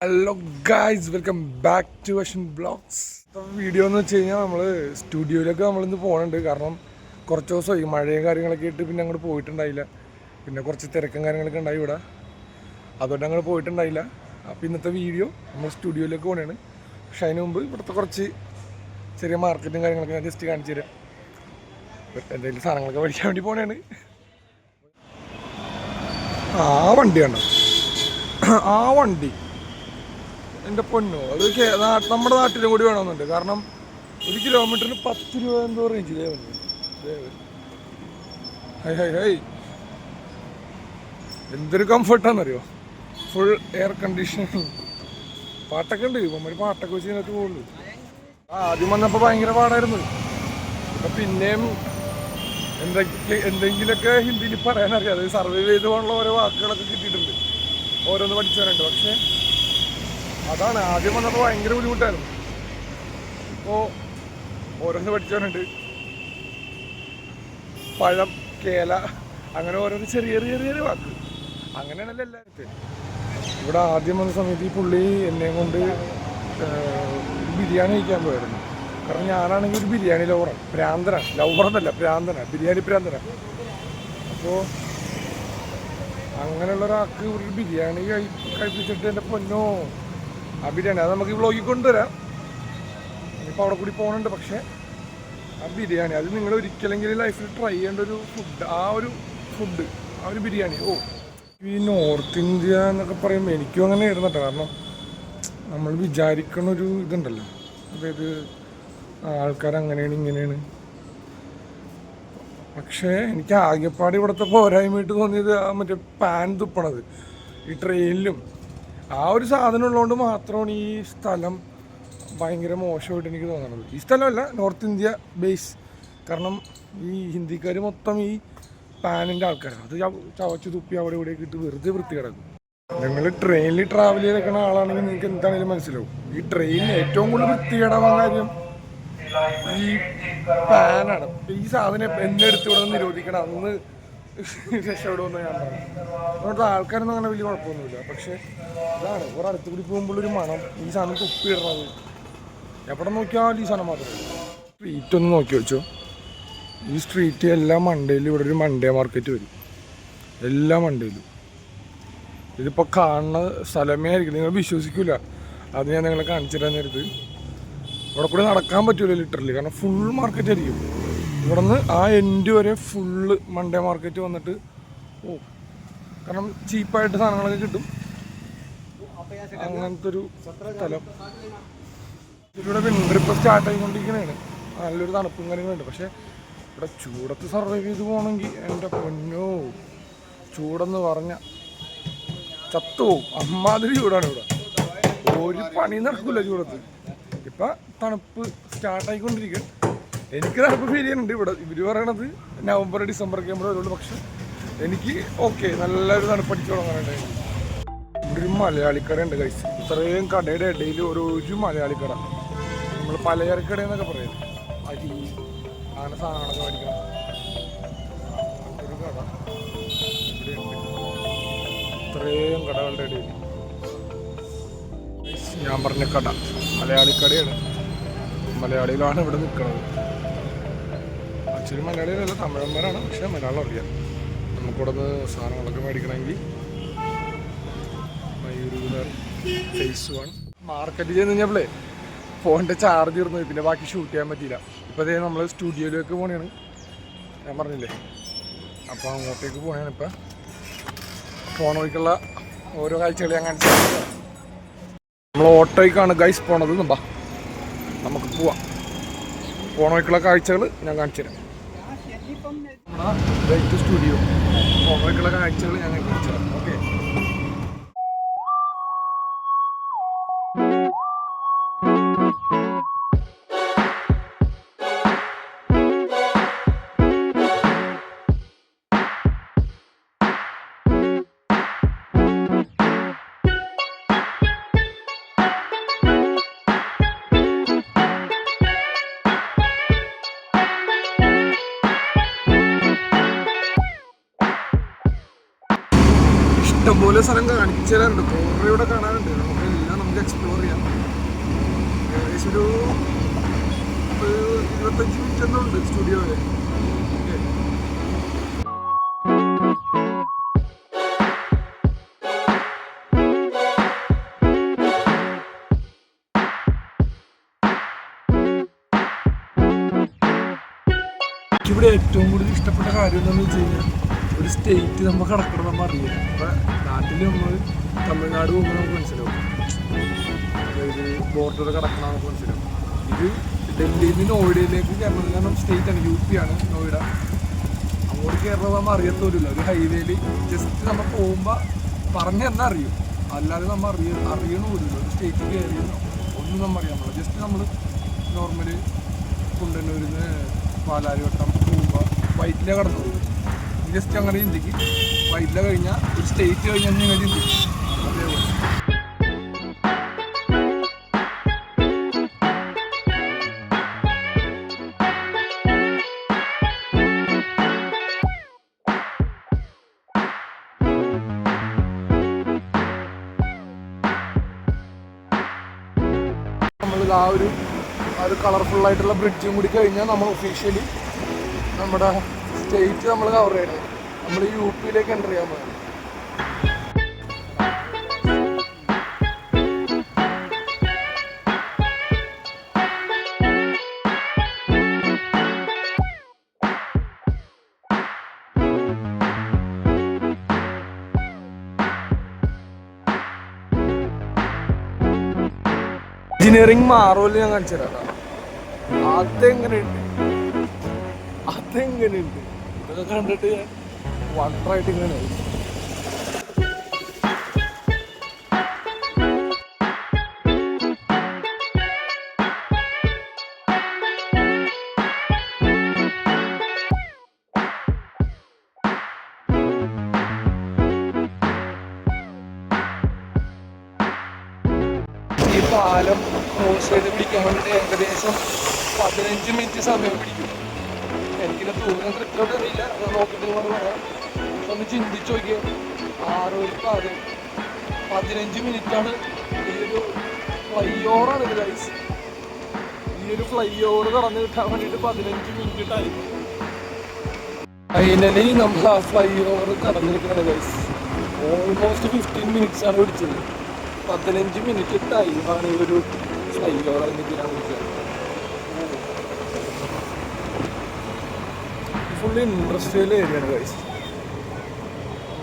Hello guys, welcome back to Ashwin blogs. Video എന്ന് വെച്ച് കഴിഞ്ഞാൽ നമ്മൾ സ്റ്റുഡിയോയിലൊക്കെ നമ്മളിന്ന് പോകുന്നുണ്ട്. കാരണം കുറച്ച് ദിവസമായി മഴയും കാര്യങ്ങളൊക്കെ ഇട്ട് പിന്നെ അങ്ങോട്ട് പോയിട്ടുണ്ടായില്ല. പിന്നെ കുറച്ച് തിരക്കും കാര്യങ്ങളൊക്കെ ഉണ്ടായി ഇവിടെ, അതുകൊണ്ട് അങ്ങോട്ട് പോയിട്ടുണ്ടായില്ല. അപ്പോൾ ഇന്നത്തെ വീഡിയോ നമ്മൾ സ്റ്റുഡിയോയിലേക്ക് പോകണതാണ്. പക്ഷേ അതിന് മുമ്പ് ഇവിടുത്തെ കുറച്ച് ചെറിയ മാർക്കറ്റും കാര്യങ്ങളൊക്കെ ഞാൻ ജസ്റ്റ് കാണിച്ചു തരാം. എന്തെങ്കിലും സാധനങ്ങളൊക്കെ മേടിക്കാൻ വേണ്ടി പോകണതാണ്. ആ വണ്ടി കണ്ടോ, ആ വണ്ടി എൻ്റെ പൊന്നോ, അത് നമ്മുടെ നാട്ടിലും കൂടി വേണമെന്നുണ്ട്. കാരണം 1 കിലോമീറ്ററിന് 10 രൂപ എന്തോ റേഞ്ച്. എന്തൊരു കംഫർട്ടാണെന്നറിയോ, ഫുൾ എയർ കണ്ടീഷനിങ്. പാട്ടൊക്കെ ഉണ്ട്, നമ്മൾ പാട്ടൊക്കെ വെച്ച് ഇതിനകത്ത് പോകുള്ളൂ. ആദ്യം വന്നപ്പോൾ ഭയങ്കര പാടായിരുന്നു. ഇപ്പം പിന്നെയും എന്തെങ്കിലുമൊക്കെ ഹിന്ദിയിൽ പറയാനറിയാം. അത് സർവൈവ് ചെയ്ത് പോകാനുള്ള ഓരോ വാക്കുകളൊക്കെ കിട്ടിയിട്ടുണ്ട്, ഓരോന്ന് പഠിച്ചവരുണ്ട്. പക്ഷേ അതാണ്, ആദ്യം വന്നപ്പോൾ ഭയങ്കര ബുദ്ധിമുട്ടായിരുന്നു. ഇപ്പോൾ ഓരോന്ന് പഠിച്ചവരുണ്ട്. പഴം, കേല, അങ്ങനെ ഓരോന്ന് ചെറിയ ചെറിയ വാക്ക്. അങ്ങനെയാണല്ലോ എല്ലാവരും. ഇവിടെ ആദ്യം വന്ന സമയത്ത് ഈ പുള്ളി എന്നെയും കൊണ്ട് ബിരിയാണി കഴിക്കാൻ പോയായിരുന്നു. കാരണം ഞാനാണെങ്കിൽ ഒരു ബിരിയാണി ലവറാണ്, ഭ്രാന്തനാണ്. ലവറെന്നല്ല, ഭ്രാന്തനാണ്, ബിരിയാണി ഭ്രാന്തനാണ്. അപ്പോൾ അങ്ങനെയുള്ള ഒരാൾക്ക് ഒരു ബിരിയാണി കഴിപ്പിച്ചിട്ട് എൻ്റെ പൊന്നോ, ആ ബിരിയാണി അത് നമുക്ക് ഈ വ്ളോഗിൽ കൊണ്ടുവരാം. ഇപ്പോൾ അവിടെ കൂടി പോകുന്നുണ്ട്. പക്ഷേ ആ ബിരിയാണി അത് നിങ്ങൾ ഒരിക്കലെങ്കിലും ലൈഫിൽ ട്രൈ ചെയ്യേണ്ട ഒരു ഫുഡ്, ആ ഒരു ബിരിയാണി. ഈ നോർത്ത് ഇന്ത്യ എന്നൊക്കെ പറയുമ്പോൾ എനിക്കും അങ്ങനെ ആയിരുന്നു കേട്ടോ. കാരണം നമ്മൾ വിചാരിക്കണൊരു ഇതുണ്ടല്ലോ, അതായത് ആൾക്കാരങ്ങനെയാണ് ഇങ്ങനെയാണ്. പക്ഷേ എനിക്ക് ആകെപ്പാട് ഇവിടുത്തെ പോരായ്മയായിട്ട് തോന്നിയത് ആ മറ്റേ പാൻ തുപ്പണത് ഈ ട്രെയിനിലും. ആ ഒരു സാധനം ഉള്ളതുകൊണ്ട് മാത്രമാണ് ഈ സ്ഥലം ഭയങ്കര മോശമായിട്ട് എനിക്ക് തോന്നുന്നത്. ഈ സ്ഥലമല്ല, നോർത്ത് ഇന്ത്യ ബേസ്. കാരണം ഈ ഹിന്ദിക്കാർ മൊത്തം ഈ പാനിൻ്റെ ആൾക്കാരാണ്. അത് ചവച്ച് തുപ്പി അവിടെ ഇവിടെയൊക്കെ ഇട്ട് വെറുതെ വൃത്തി കിടക്കും. നിങ്ങൾ ട്രെയിനിൽ ട്രാവൽ ചെയ്തേക്കുന്ന ആളാണെങ്കിൽ നിങ്ങൾക്ക് എന്താണെങ്കിലും മനസ്സിലാവും. ഈ ട്രെയിനിൽ ഏറ്റവും കൂടുതൽ വൃത്തികേടാവാൻ കാര്യം ഈ പാനാണ്. ഈ സാധനം എന്നെടുത്ത് ഇവിടെ നിന്ന് നിരോധിക്കണം, അന്ന് രക്ഷപ്പെടുമെന്ന് ഞാൻ പറഞ്ഞു. അവിടുത്തെ ആൾക്കാരൊന്നും അങ്ങനെ വലിയ കുഴപ്പമൊന്നുമില്ല. പക്ഷേ ഇതാണ് കുറെ അടുത്ത് കൂടി പോകുമ്പോഴൊരു മണം, ഈ സാധനം തുപ്പിയിടണത്. എവിടെ നോക്കിയാലും ഈ സാധനം മാത്രമേ. സ്ട്രീറ്റ് ഒന്ന് നോക്കി വെച്ചോ, ഈ സ്ട്രീറ്റ് എല്ലാ മണ്ടയിലും ഇവിടെ ഒരു മൺഡേ മാർക്കറ്റ് വരും, എല്ലാ മണ്ടയിലും. ഇതിപ്പോൾ കാണുന്ന സ്ഥലമേ ആയിരിക്കും, നിങ്ങൾ വിശ്വസിക്കില്ല. അത് ഞാൻ നിങ്ങളെ കാണിച്ചു തരാൻ നേരത്ത് ഇവിടെ കൂടെ നടക്കാൻ പറ്റില്ല ലിറ്ററലി. കാരണം ഫുൾ മാർക്കറ്റ് ആയിരിക്കും. ഇവിടെ നിന്ന് ആ എൻഡ് വരെ ഫുള്ള് മൺഡേ മാർക്കറ്റ് വന്നിട്ട് കാരണം ചീപ്പായിട്ട് സാധനങ്ങളൊക്കെ കിട്ടും. അങ്ങനത്തെ ഒരു സ്ഥലം. ഇവിടെ വിൻ്റർ ഇപ്പോൾ സ്റ്റാർട്ട് ആയിക്കൊണ്ടിരിക്കുന്നതാണ്. നല്ലൊരു തണുപ്പും കാര്യങ്ങളുണ്ട്. പക്ഷേ ഇവിടെ ചൂടത്ത് സർവൈവ് ചെയ്ത് പോകണമെങ്കിൽ എൻ്റെ പൊന്നോ, ചൂടെന്ന് പറഞ്ഞാൽ ചത്തുപോകും. അമ്മാതിരി ചൂടാണ് ഇവിടെ. ഒരു പണി നടക്കില്ല ചൂടത്ത്. ഇപ്പം തണുപ്പ് സ്റ്റാർട്ടായിക്കൊണ്ടിരിക്കുക. എനിക്ക് തണുപ്പ് ഫീൽ ചെയ്യുന്നുണ്ട് ഇവിടെ. ഇവർ പറയണത് നവംബർ ഡിസംബർ ഒക്കെ ആകുമ്പോഴേ വരുള്ളൂ. പക്ഷെ എനിക്ക് ഓക്കെ, നല്ലൊരു തണുപ്പടിച്ച് തുടങ്ങാനുണ്ടായിരുന്നു. ഇവിടെ ഒരു മലയാളിക്കട ഉണ്ട് ഗൈസ്. ഇത്രയും കടയുടെ ഇടയിൽ ഒരു മലയാളിക്കട. നമ്മൾ പലചരക്കട എന്നൊക്കെ പറയുന്നത്, അരി അങ്ങനെ സാധനങ്ങളൊക്കെ മേടിക്കണം. ഒരു കട ഇവിടെ ഉണ്ട്. ഇത്രയും കടകളുടെ ഇടയിൽ ഞാൻ പറഞ്ഞ കട മലയാളിക്കടയാണ്. മലയാളികളാണ് ഇവിടെ നിൽക്കുന്നത്. ആക്ച്വലി മലയാളികളല്ല, തമിഴന്മാരാണ്. പക്ഷേ മലയാളം അറിയാം. നമുക്കിവിടെ നിന്ന് സാധനങ്ങളൊക്കെ മേടിക്കണമെങ്കിൽ മയൂർ ഫേസ് 1 മാർക്കറ്റ് ചെയ്ത് കഴിഞ്ഞപ്പോഴേ ഫോണിൻ്റെ ചാർജ് തീർന്നു. പിന്നെ ബാക്കി ഷൂട്ട് ചെയ്യാൻ പറ്റിയില്ല. ഇപ്പോൾ അതേ നമ്മൾ സ്റ്റുഡിയോയിലേക്ക് പോകണതാണ്, ഞാൻ പറഞ്ഞില്ലേ. അപ്പോൾ അങ്ങോട്ടേക്ക് പോകണതാണ്. ഇപ്പം ഫോൺ വഴിക്കുള്ള ഓരോ കാഴ്ചകൾ ഞാൻ കാണിച്ചു. നമ്മൾ ഓട്ടോയ്ക്കാണ് ഗൈസ് പോണത്. നമുക്ക് പോവാം. ഫോൺ വഴിക്കുള്ള കാഴ്ചകൾ ഞാൻ കാണിച്ചു തരാം. നമ്മുടെ സ്റ്റുഡിയോ ഫോൺ വഴിക്കുള്ള കാഴ്ചകൾ ഞാൻ കാണിച്ചു തരാം. ഓക്കെ. ഇഷ്ടംപോലെ സ്ഥലം കാണിച്ചു തരാറുണ്ട്. കുറേ ഇവിടെ കാണാനുണ്ട്. നമുക്ക് എല്ലാം നമുക്ക് എക്സ്പ്ലോർ ചെയ്യാം. ഏകദേശം ഒരു 25 മിനിറ്റ് എന്നുണ്ട് സ്റ്റുഡിയോ വരെ. ഇവിടെ ഏറ്റവും കൂടുതൽ ഇഷ്ടപ്പെട്ട കാര്യം എന്താണെന്ന് വെച്ച് കഴിഞ്ഞാൽ ഒരു സ്റ്റേറ്റ് നമ്മൾ കിടക്കണം നമ്മൾ അറിയില്ല. അപ്പോൾ നാട്ടിൽ നമ്മൾ തമിഴ്നാട് പോകുമ്പോൾ നമുക്ക് മനസ്സിലാവും, അതായത് ബോർഡർ കിടക്കണം നമുക്ക് മനസ്സിലാവും. ഇത് ഡൽഹിയിൽ നിന്ന് നോയിഡയിലേക്ക് കയറണം. കാരണം സ്റ്റേറ്റാണ്, UP ആണ് നോയിഡ. അങ്ങോട്ട് കയറുന്നത് നമ്മൾ അറിയത്തോലില്ല. ഒരു ഹൈവേയിൽ ജസ്റ്റ് നമ്മൾ പോകുമ്പോൾ പറഞ്ഞ് തന്നെ അറിയും, അല്ലാതെ നമ്മൾ അറിയണമില്ല. ഒരു സ്റ്റേറ്റിൽ കയറിയെന്നോ ഒന്നും നമ്മൾ അറിയാൻ പാടില്ല. ജസ്റ്റ് നമ്മൾ നോർമലി കുണ്ടന്നൂരിൽ നിന്ന് പാലാരിവട്ടം പോകുമ്പോൾ വൈറ്റില കടന്നു പോകും. ജസ്റ്റ് അങ്ങനെ ചിന്തിക്കും. വൈറ്റില കഴിഞ്ഞാൽ ഒരു സ്റ്റേറ്റ് കഴിഞ്ഞാൽ നിങ്ങൾ ചിന്തിക്കും. അതേപോലെ നമ്മളിത് ആ ഒരു കളർഫുള്ളായിട്ടുള്ള ബ്രിഡ്ജും കൂടി കഴിഞ്ഞാൽ നമ്മൾ ഒഫീഷ്യലി നമ്മുടെ സ്റ്റേറ്റ് നമ്മൾ കവർ ചെയ്യണം. നമ്മൾ UP എൻ്റർ ചെയ്യാൻ പോകുന്നത്. എഞ്ചിനീയറിംഗ് മാറുമല്ലോ ഞാൻ കാണിച്ചു തരാം. അതെങ്ങനെയുണ്ട് ഇതൊക്കെ കണ്ടിട്ട് ഞാൻ വണ്ടറായിട്ട് ഇങ്ങനെ ഈ പാലം ക്രോസ് ചെയ്ത് പിടിക്കാൻ വേണ്ടിയിട്ട് ഏകദേശം 15 മിനിറ്റ് സമയം പിടിക്കും. എനിക്കിത് ദൂരം കൃത്യമായിട്ട് അറിയില്ല, അത് നോക്കിയിട്ട് നിങ്ങൾ പറയാം. ഒന്ന് ചിന്തിച്ച് നോക്കിയാൽ ആറൂര് പാത 15 മിനിറ്റാണ്. ഈ ഒരു ഫ്ലൈ ഓവറാണ് ഇത് ഗൈസ്. ഈ ഒരു ഫ്ലൈ ഓവർ കടന്നു കിട്ടാൻ വേണ്ടിയിട്ട് 15 മിനിറ്റ് ടൈം. ഫൈനലി നമ്മൾ ആ ഫ്ലൈ ഓവർ കടന്നിരിക്കുന്നത് ഗൈസ്. ഓൾമോസ്റ്റ് 15 മിനിറ്റ്സ് ആണ് പിടിച്ചത്. 15 മിനിറ്റ് ടൈമാണ് ഈ ഒരു ഫ്ലൈ ഓവർ അതിന് വിളിച്ചത്. ഫുള്ള് ഇൻഡസ്ട്രിയൽ ഏരിയ ആണ് ഗൈസ്.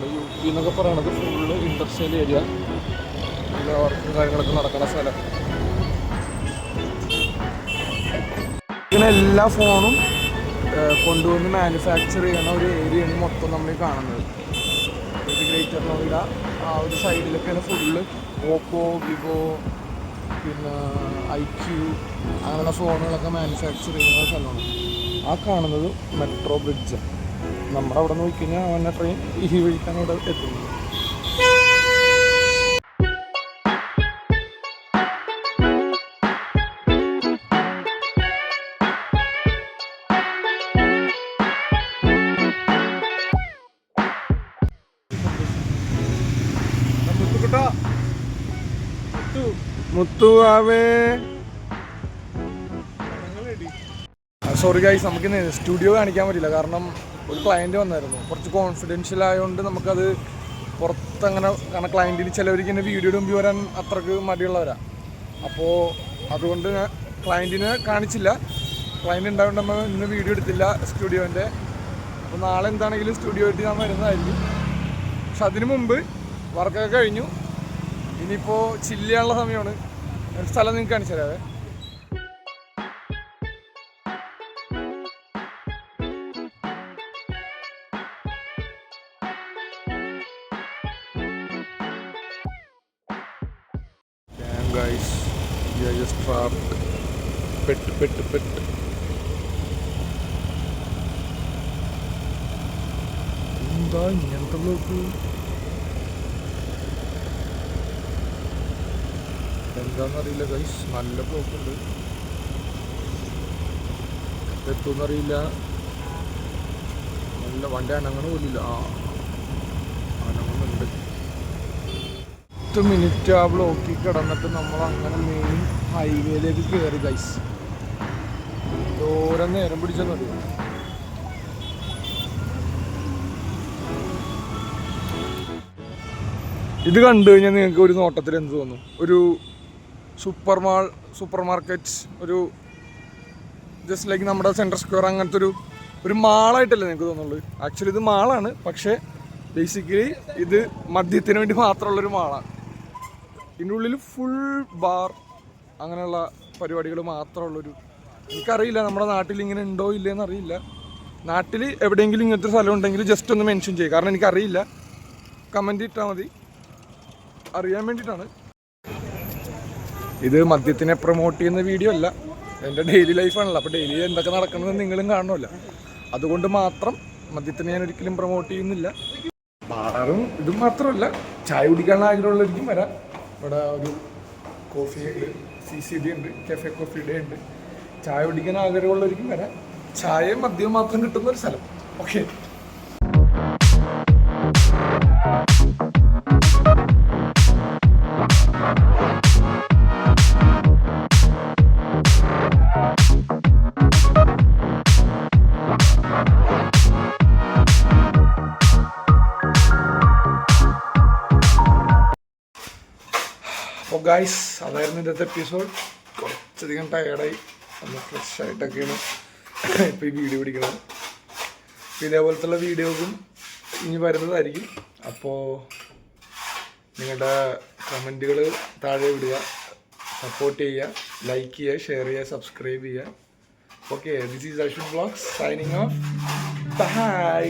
UP എന്നൊക്കെ പറയണത് ഫുള്ള് ഇൻഡസ്ട്രിയൽ ഏരിയ, വർക്കും കാര്യങ്ങളൊക്കെ നടക്കുന്ന സ്ഥലം. ഇങ്ങനെ എല്ലാ ഫോണും കൊണ്ടുവന്ന് മാനുഫാക്ചർ ചെയ്യണ ഒരു ഏരിയയാണ് മൊത്തം നമ്മൾ കാണുന്നത്. ഗ്രേറ്റർ നോയിഡ ആ ഒരു സൈഡിലൊക്കെയാണ് ഫുള്ള് ഓപ്പോ, വിവോ, പിന്നെ IQ അങ്ങനെയുള്ള ഫോണുകളൊക്കെ മാനുഫാക്ചർ ചെയ്യുന്ന സ്ഥലമാണ്. ആ കാണുന്നത് മെട്രോ ബ്രിഡ്ജ്. നമ്മുടെ അവിടെ നോക്കിക്കഴിഞ്ഞാൽ അവൻ്റെ ട്രെയിൻ ഈ വഴിക്കാണ് ഇവിടെ എത്തുന്നത്. മുത്തുവാവേ സോറി ഗൈസ്, നമുക്കിന്ന് സ്റ്റുഡിയോ കാണിക്കാൻ പറ്റില്ല. കാരണം ഒരു ക്ലയൻറ്റ് വന്നായിരുന്നു. കുറച്ച് കോൺഫിഡൻഷ്യൽ ആയതുകൊണ്ട് നമുക്കത് പുറത്തങ്ങനെ, കാരണം ക്ലയൻറ്റിന് ചിലവർക്ക് ഇങ്ങനെ വീഡിയോ മുമ്പ് വരാൻ അത്രക്ക് മടിയുള്ളവരാണ്. അപ്പോൾ അതുകൊണ്ട് ഞാൻ ക്ലയൻറ്റിനെ കാണിച്ചില്ല. ക്ലയൻറ്റ് ഉണ്ടായതുകൊണ്ട് നമ്മൾ ഇന്ന് വീഡിയോ എടുത്തില്ല സ്റ്റുഡിയോൻ്റെ. അപ്പോൾ നാളെ എന്താണെങ്കിലും സ്റ്റുഡിയോ ആയിട്ട് ഞാൻ വരുന്നതായിരിക്കും. പക്ഷെ അതിന് മുമ്പ് വർക്കൊക്കെ കഴിഞ്ഞു. ഇനിയിപ്പോൾ ചില്ല് ചെയ്യാനുള്ള സമയമാണ്. ഒരു സ്ഥലം നിങ്ങൾക്ക് കാണിച്ചു തരാവേ. Guys, we are just trapped. Pet. എന്താ ഇങ്ങനത്തെ ബ്ലോക്ക്? എന്താണെന്നറിയില്ല ഗൈസ്, നല്ല ബ്ലോക്ക് ഉണ്ട്. എത്തുമെന്നറിയില്ല. നല്ല വണ്ടി അനങ്ങണ പോലില്ല. അനങ്ങുന്നുണ്ട്. 10 മിനിറ്റ് ആ ബ്ലോക്കിൽ കിടന്നിട്ട് നമ്മൾ അങ്ങനെ മെയിൻ ഹൈവേയിലേക്ക് കയറി ഗൈസ്. ദൂരം നേരം പിടിച്ചെന്നറിയോ. ഇത് കണ്ടു കഴിഞ്ഞാൽ നിങ്ങൾക്ക് ഒരു നോട്ടത്തിൽ എന്ത് തോന്നും? ഒരു സൂപ്പർ മാർക്കറ്റ്, ഒരു ജസ്റ്റ് ലൈക്ക് നമ്മുടെ സെൻട്രൽ സ്ക്വയർ, അങ്ങനത്തെ ഒരു മാളായിട്ടല്ലേ നിങ്ങൾക്ക് തോന്നുള്ളൂ. ആക്ച്വലി ഇത് മാളാണ്, പക്ഷേ ബേസിക്കലി ഇത് മദ്യത്തിന് വേണ്ടി മാത്രമുള്ളൊരു മാളാണ്. ഇതിൻ്റെ ഉള്ളിൽ ഫുൾ ബാർ അങ്ങനെയുള്ള പരിപാടികൾ മാത്രമുള്ളൊരു, എനിക്കറിയില്ല നമ്മുടെ നാട്ടിൽ ഇങ്ങനെ ഉണ്ടോ ഇല്ലയെന്ന് അറിയില്ല. നാട്ടിൽ എവിടെയെങ്കിലും ഇങ്ങനത്തെ സ്ഥലം ഉണ്ടെങ്കിൽ ജസ്റ്റ് ഒന്ന് മെൻഷൻ ചെയ്യുക, കാരണം എനിക്കറിയില്ല. കമൻറ്റ് ഇട്ടാൽ മതി, അറിയാൻ വേണ്ടിയിട്ടാണ്. ഇത് മദ്യത്തിനെ പ്രൊമോട്ട് ചെയ്യുന്ന വീഡിയോ അല്ല, എൻ്റെ ഡെയിലി ലൈഫാണല്ലോ. അപ്പോൾ ഡെയിലി എന്തൊക്കെ നടക്കുന്നത് നിങ്ങളും കാണുമല്ലോ. അതുകൊണ്ട് മാത്രം മദ്യത്തിനെ ഞാൻ ഒരിക്കലും പ്രൊമോട്ട് ചെയ്യുന്നില്ല. ബാറും ഇതും മാത്രമല്ല, ചായ കുടിക്കാനുള്ള ആഗ്രഹമുള്ളവർക്കും വരാം. ഇവിടെ ഒരു കോഫി ഉണ്ട്, CCD ഉണ്ട്, കഫേ കോഫി ഡേ ഉണ്ട്. ചായ കുടിക്കാൻ ആഗ്രഹമുള്ളവർക്കും വരാം. ചായയും മദ്യവും മാത്രം കിട്ടുന്ന ഒരു സ്ഥലം. ഓക്കെ. അപ്പോൾ ഗൈസ്, അതായിരുന്നു ഇന്നത്തെ എപ്പിസോഡ്. കുറച്ചധികം ടയേർഡായി, ഒന്ന് ഫ്രഷ് ആയിട്ടൊക്കെയാണ് ഇപ്പോൾ ഈ വീഡിയോ പിടിക്കുന്നത്. ഇതേപോലത്തുള്ള വീഡിയോസും ഇനി വരുന്നതായിരിക്കും. അപ്പോൾ നിങ്ങളുടെ കമൻറ്റുകൾ താഴെ വിടുക, സപ്പോർട്ട് ചെയ്യുക, ലൈക്ക് ചെയ്യുക, ഷെയർ ചെയ്യുക, സബ്സ്ക്രൈബ് ചെയ്യുക. Okay, this is Ashwin vlogs signing off. By.